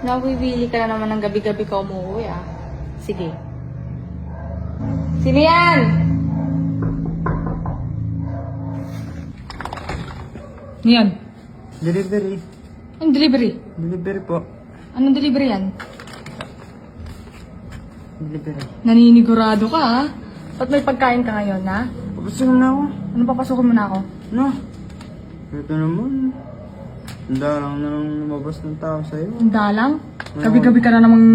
Nawibili ka na naman ng gabi-gabi ka umuwi ah. Sige. Sino yan? Ano yan? Delivery. Anong delivery? Delivery po. Anong delivery yan? Delivery. Naninigurado ka ah. Ba't may pagkain ka ngayon ha? Papasukin na ako. Ano papasukin mo na ako? No. Ito naman. Handa lang na lang lumabas ng tao sa'yo. Handa lang? Gabi-gabi ka na namang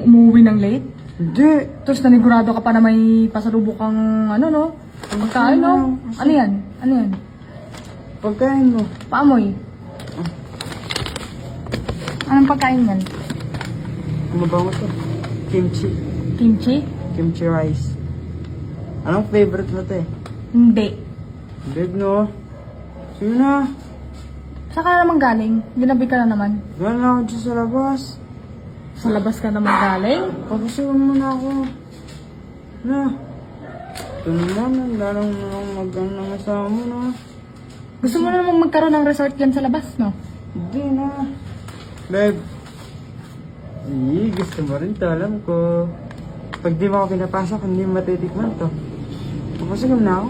umuwi ng late? Hindi. Tapos nanigurado ka pa na may pasalubok kang ano no? Pagkain no? Ano yan? Ano yan? Pagkain mo. Paamoy. Anong pagkain yan? Kumabango to. Kimchi. Kimchi? Kimchi rice. Anong favorite mo to eh? Hindi. Babe no. Sige na. Saan ka na naman galing? Ginabi ka na naman. Yan lang ako dyan sa labas. Sa labas ka naman galing? Papasukin mo na ako. Na. Ito naman. Handa lang na lang mag-ano ng asawa mo na. Gusto mo na naman magkaroon ng resort yan sa labas, no? Hindi na. Babe. Gusto mo rin to, alam ko. Pag di mo ako pinapasok, hindi matitikman to. Papasukin mo na ako.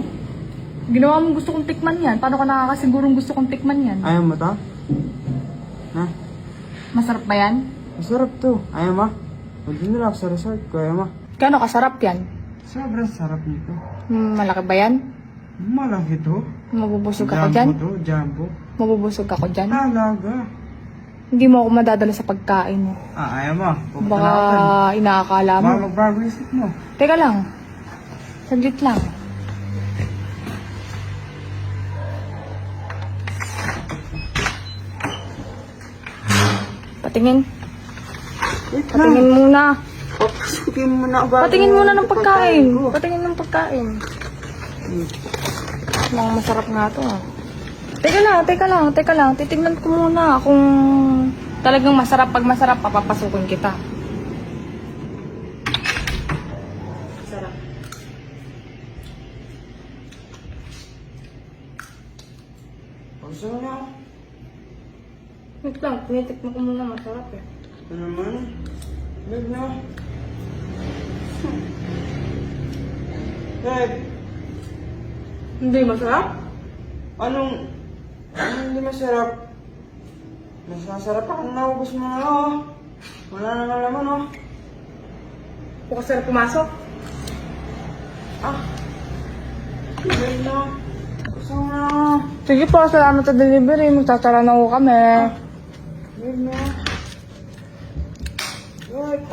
Ginawa mong gusto kong tikman yan. Paano ka nakakasigurong gusto kong tikman yan? Ayaw mo to? Ha? Masarap ba yan? Masarap to. Ayaw mo? Magdun na ako sa resort ko. Ayaw mo? Kano kasarap yan? Sobrang sarap nito. Malaki ba yan? Malaki to. Mabubusog ako dyan? Jumbo to, jumbo. Mabubusog ako dyan? Talaga. Hindi mo ako madadala sa pagkain mo. Ayaw mo. Pupunta Baka na ako dun. inaakala mo. Baka magbago isip mo. Teka lang. Saglit lang. Patingin. Wait Patingin muna. Papasukin mo na ako. Patingin muna ng pagkain. Patingin ng pagkain. Mga masarap nga to ah. Teka lang. Titignan ko muna kung talagang masarap. Pag masarap, papapasukin kita. Sarap. Papasukin mo na ako. Wait lang, tinitikman ko muna. Masarap eh. Ito naman. Babe na. Babe. Hindi masarap? Anong hindi masarap? Masasarap ako. Naubos mo na ako. Wala na nga naman oh. Bukas na pumasok. Babe na. Gusto mo na ako. Sige po, salamat sa delivery. Magtatara na ko kami. Babe na. Babe.